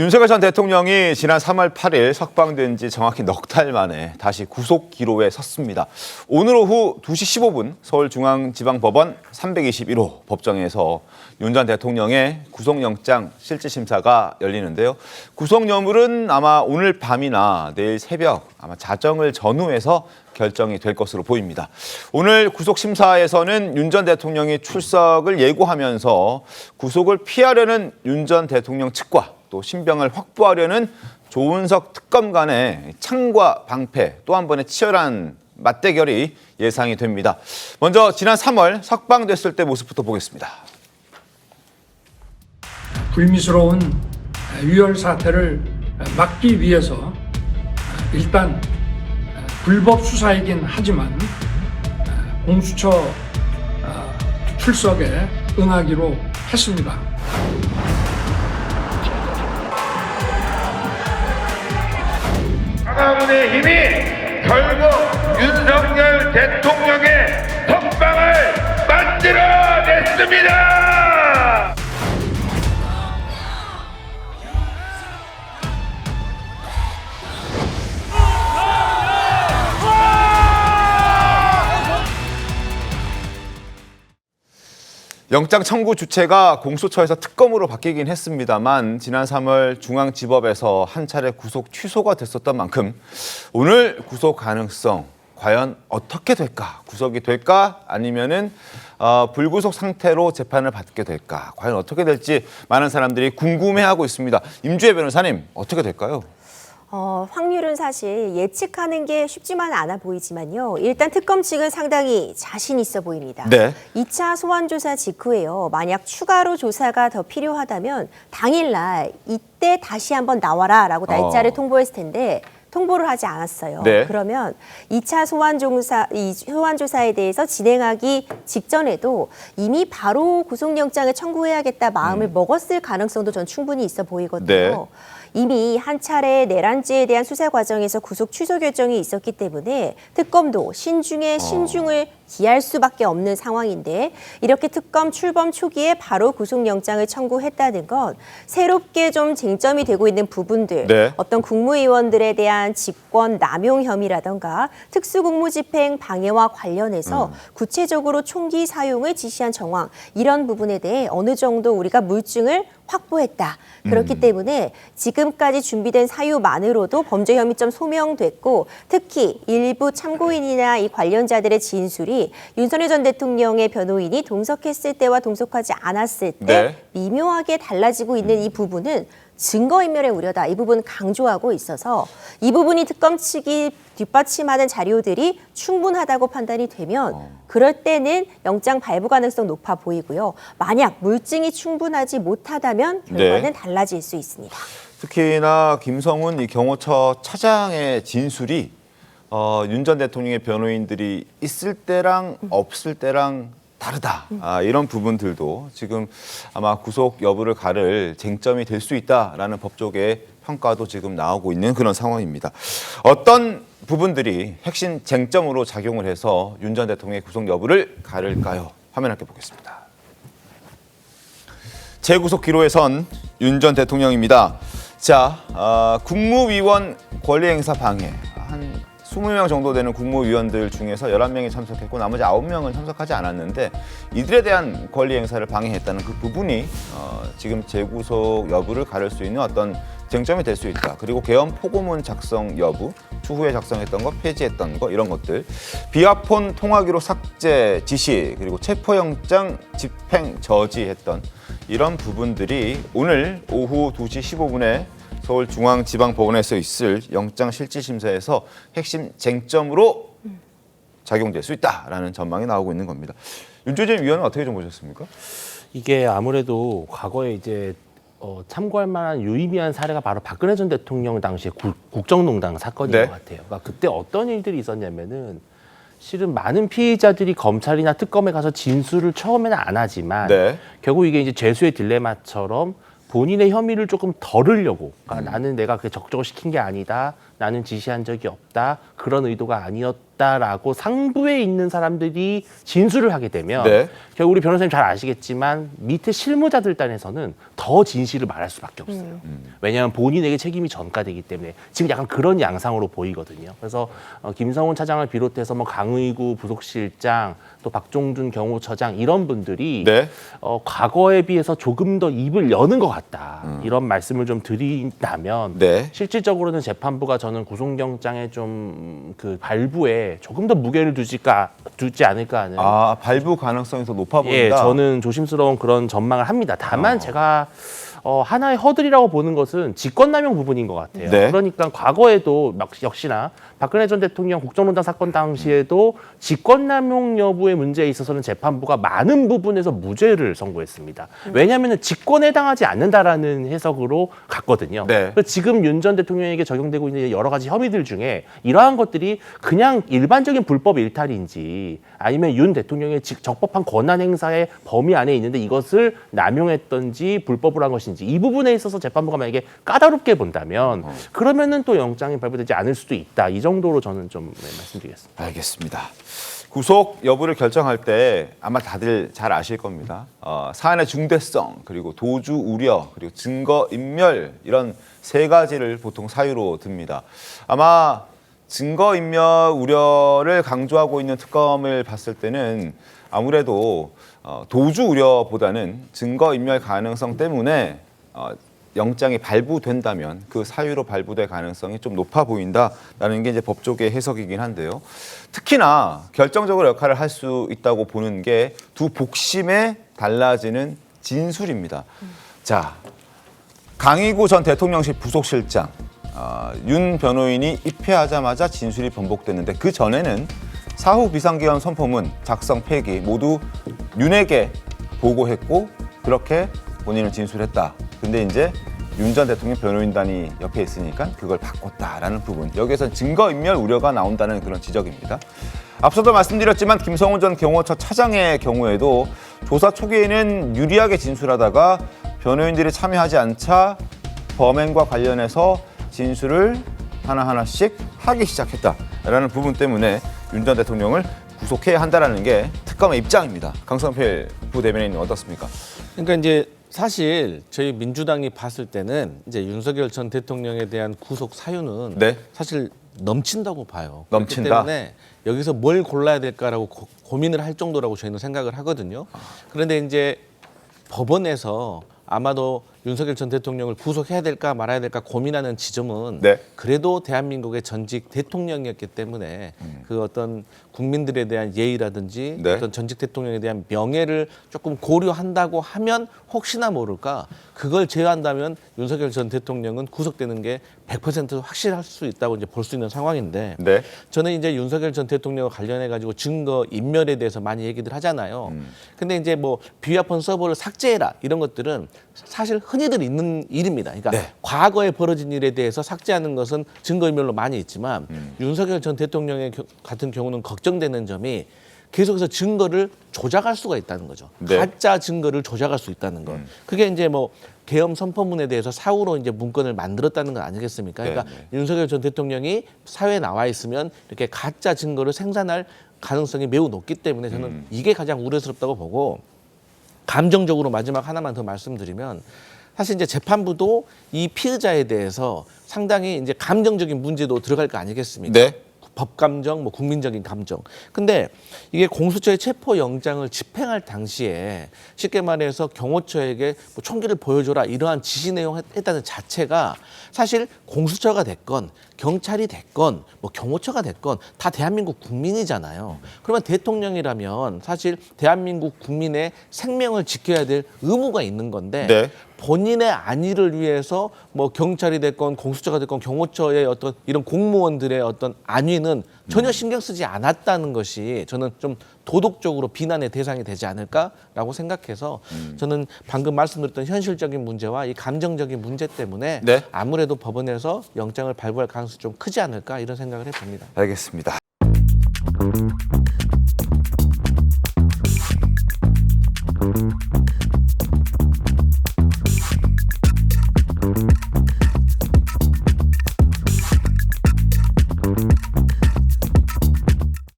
윤석열 전 대통령이 지난 3월 8일 석방된 지 정확히 넉 달 만에 다시 구속 기로에 섰습니다. 오늘 오후 2시 15분 서울중앙지방법원 321호 법정에서 윤 전 대통령의 구속영장 실질심사가 열리는데요. 구속 여물은 아마 오늘 밤이나 내일 새벽 아마 자정을 전후해서 결정이 될 것으로 보입니다. 오늘 구속심사에서는 윤 전 대통령이 출석을 예고하면서 구속을 피하려는 윤 전 대통령 측과 또 신병을 확보하려는 조은석 특검 간의 창과 방패 또 한 번의 치열한 맞대결이 예상이 됩니다. 먼저 지난 3월 석방됐을 때 모습부터 보겠습니다. 불미스러운 유혈 사태를 막기 위해서 일단 불법 수사이긴 하지만 공수처 출석에 응하기로 했습니다. 가문의 힘이 결국 윤석열 대통령의 석방을 만들어냈습니다. 영장 청구 주체가 공수처에서 특검으로 바뀌긴 했습니다만 지난 3월 중앙지법에서 한 차례 구속 취소가 됐었던 만큼 오늘 구속 가능성 과연 어떻게 될까? 구속이 될까? 아니면은 불구속 상태로 재판을 받게 될까? 과연 어떻게 될지 많은 사람들이 궁금해하고 있습니다. 임주혜 변호사님 어떻게 될까요? 확률은 사실 예측하는 게 쉽지만 않아 보이지만요. 일단 특검 측은 상당히 자신 있어 보입니다. 네. 2차 소환 조사 직후에요. 만약 추가로 조사가 더 필요하다면 당일날 이때 다시 한번 나와라라고 날짜를 통보했을 텐데 통보를 하지 않았어요. 네. 그러면 2차 소환 조사에 대해서 진행하기 직전에도 이미 바로 구속영장을 청구해야겠다 마음을 먹었을 가능성도 전 충분히 있어 보이거든요. 네. 이미 한 차례 내란죄에 대한 수사 과정에서 구속 취소 결정이 있었기 때문에 특검도 신중에 신중을 기할 수밖에 없는 상황인데 이렇게 특검 출범 초기에 바로 구속영장을 청구했다는 건 새롭게 좀 쟁점이 되고 있는 부분들 네. 어떤 국무위원들에 대한 직권 남용 혐의라던가 특수국무집행 방해와 관련해서 구체적으로 총기 사용을 지시한 정황 이런 부분에 대해 어느 정도 우리가 물증을 확보했다. 그렇기 때문에 지금까지 준비된 사유만으로도 범죄 혐의점 소명됐고 특히 일부 참고인이나 이 관련자들의 진술이 윤석열 전 대통령의 변호인이 동석했을 때와 동석하지 않았을 때 네. 미묘하게 달라지고 있는 이 부분은 증거인멸의 우려다. 이 부분 강조하고 있어서 이 부분이 특검 측이 뒷받침하는 자료들이 충분하다고 판단이 되면 그럴 때는 영장 발부 가능성 높아 보이고요. 만약 물증이 충분하지 못하다면 결과는 네. 달라질 수 있습니다. 특히나 김성훈 이 경호처 차장의 진술이 윤 전 대통령의 변호인들이 있을 때랑 없을 때랑 다르다. 이런 부분들도 지금 아마 구속 여부를 가를 쟁점이 될 수 있다라는 법조계의 평가도 지금 나오고 있는 그런 상황입니다. 어떤 부분들이 핵심 쟁점으로 작용을 해서 윤 전 대통령의 구속 여부를 가를까요? 화면 함께 보겠습니다. 재구속 기로에 선 윤 전 대통령입니다. 자, 국무위원 권리행사 방해. 한 20명 정도 되는 국무위원들 중에서 11명이 참석했고 나머지 9명은 참석하지 않았는데 이들에 대한 권리 행사를 방해했다는 그 부분이 지금 재구속 여부를 가를 수 있는 어떤 쟁점이 될 수 있다. 그리고 개헌 포고문 작성 여부, 추후에 작성했던 거, 폐지했던 거 이런 것들, 비화폰 통화기록 삭제 지시, 그리고 체포영장 집행 저지했던 이런 부분들이 오늘 오후 2시 15분에 서울중앙지방법원에서 있을 영장실질심사에서 핵심 쟁점으로 작용될 수 있다라는 전망이 나오고 있는 겁니다. 윤조진 위원은 어떻게 좀 보셨습니까? 이게 아무래도 과거에 이제 참고할 만한 유의미한 사례가 바로 박근혜 전 대통령 당시의 국정농단 사건인 네. 것 같아요. 그러니까 그때 어떤 일들이 있었냐면은 실은 많은 피의자들이 검찰이나 특검에 가서 진술을 처음에는 안 하지만 네. 결국 이게 이제 죄수의 딜레마처럼 본인의 혐의를 조금 덜으려고 그러니까 나는 내가 그게 적극적으로 시킨 게 아니다. 나는 지시한 적이 없다. 그런 의도가 아니었다라고 상부에 있는 사람들이 진술을 하게 되면 네. 결국 우리 변호사님 잘 아시겠지만 밑에 실무자들 단에서는 더 진실을 말할 수밖에 없어요. 왜냐하면 본인에게 책임이 전가되기 때문에 지금 약간 그런 양상으로 보이거든요. 그래서 김성훈 차장을 비롯해서 뭐 강의구 부속실장 또 박종준 경호처장 이런 분들이 네. 과거에 비해서 조금 더 입을 여는 것 같다. 이런 말씀을 좀 드린다면 네. 실질적으로는 재판부가 저는 구속영장의 좀 그 발부에 조금 더 무게를 두지 않을까 하는 아, 발부 가능성이 더 높아 보인다. 예, 저는 조심스러운 그런 전망을 합니다. 다만 제가 하나의 허들이라고 보는 것은 직권남용 부분인 것 같아요. 네. 그러니까 과거에도 역시나 박근혜 전 대통령 국정농단 사건 당시에도 직권남용 여부의 문제에 있어서는 재판부가 많은 부분에서 무죄를 선고했습니다. 왜냐하면 직권에 해당하지 않는다라는 해석으로 갔거든요. 네. 그래서 지금 윤 전 대통령에게 적용되고 있는 여러 가지 혐의들 중에 이러한 것들이 그냥 일반적인 불법 일탈인지 아니면 윤 대통령의 적법한 권한 행사의 범위 안에 있는데 이것을 남용했던지 불법으로 한 것인지 이 부분에 있어서 재판부가 만약에 까다롭게 본다면 그러면은 또 영장이 발부되지 않을 수도 있다. 이 정도로 저는 좀 말씀드리겠습니다. 알겠습니다. 구속 여부를 결정할 때 아마 다들 잘 아실 겁니다. 사안의 중대성, 그리고 도주 우려, 그리고 증거 인멸 이런 세 가지를 보통 사유로 듭니다. 아마 증거 인멸 우려를 강조하고 있는 특검을 봤을 때는 아무래도 도주 우려보다는 증거 인멸 가능성 때문에 영장이 발부된다면 그 사유로 발부될 가능성이 좀 높아 보인다라는 게 이제 법조계 해석이긴 한데요. 특히나 결정적으로 역할을 할 수 있다고 보는 게 두 복심에 달라지는 진술입니다. 자, 강희구 전 대통령실 부속실장 윤 변호인이 입회하자마자 진술이 번복됐는데 그 전에는 사후 비상계엄 선포문 작성 폐기 모두 윤에게 보고했고 그렇게 본인은 진술했다. 근데 이제 윤 전 대통령 변호인단이 옆에 있으니까 그걸 바꿨다라는 부분. 여기에서 증거인멸 우려가 나온다는 그런 지적입니다. 앞서도 말씀드렸지만 김성훈 전 경호처 차장의 경우에도 조사 초기에는 유리하게 진술하다가 변호인들이 참여하지 않자 범행과 관련해서 진술을 하나하나씩 하기 시작했다라는 부분 때문에 윤 전 대통령을 구속해야 한다는 게 특검의 입장입니다. 강성필 부대변인은 어떻습니까? 그러니까 이제 사실 저희 민주당이 봤을 때는 이제 윤석열 전 대통령에 대한 구속 사유는 네. 사실 넘친다고 봐요. 넘친다. 그렇기 때문에 여기서 뭘 골라야 될까라고 고민을 할 정도라고 저희는 생각을 하거든요. 그런데 이제 법원에서 아마도 윤석열 전 대통령을 구속해야 될까 말아야 될까 고민하는 지점은 네. 그래도 대한민국의 전직 대통령이었기 때문에 그 어떤 국민들에 대한 예의라든지 네. 어떤 전직 대통령에 대한 명예를 조금 고려한다고 하면 혹시나 모를까 그걸 제외한다면 윤석열 전 대통령은 구속되는 게 100% 확실할 수 있다고 이제 볼 수 있는 상황인데 네. 저는 이제 윤석열 전 대통령과 관련해 가지고 증거 인멸에 대해서 많이 얘기들 하잖아요. 근데 이제 뭐 비화폰 서버를 삭제해라 이런 것들은 사실 흔히들 있는 일입니다. 그러니까 네. 과거에 벌어진 일에 대해서 삭제하는 것은 증거인멸로 많이 있지만 윤석열 전 대통령의 같은 경우는 걱정되는 점이 계속해서 증거를 조작할 수가 있다는 거죠. 네. 가짜 증거를 조작할 수 있다는 것. 그게 이제 뭐 계엄 선포문에 대해서 사후로 이제 문건을 만들었다는 건 아니겠습니까? 그러니까 네, 윤석열 전 대통령이 사회에 나와 있으면 이렇게 가짜 증거를 생산할 가능성이 매우 높기 때문에 저는 이게 가장 우려스럽다고 보고 감정적으로 마지막 하나만 더 말씀드리면 사실 이제 재판부도 이 피의자에 대해서 상당히 이제 감정적인 문제도 들어갈 거 아니겠습니까? 네. 법감정, 뭐 국민적인 감정. 근데 이게 공수처의 체포 영장을 집행할 당시에 쉽게 말해서 경호처에게 뭐 총기를 보여줘라 이러한 지시 내용 했다는 자체가 사실 공수처가 됐건 경찰이 됐건 뭐 경호처가 됐건 다 대한민국 국민이잖아요. 그러면 대통령이라면 사실 대한민국 국민의 생명을 지켜야 될 의무가 있는 건데 네. 본인의 안위를 위해서 뭐 경찰이 됐건 공수처가 됐건 경호처의 어떤 이런 공무원들의 어떤 안위는 전혀 신경 쓰지 않았다는 것이 저는 좀 도덕적으로 비난의 대상이 되지 않을까라고 생각해서 저는 방금 말씀드렸던 현실적인 문제와 이 감정적인 문제 때문에 네. 아무래도 법원에서 영장을 발부할 가능성이 좀 크지 않을까 이런 생각을 해봅니다. 알겠습니다.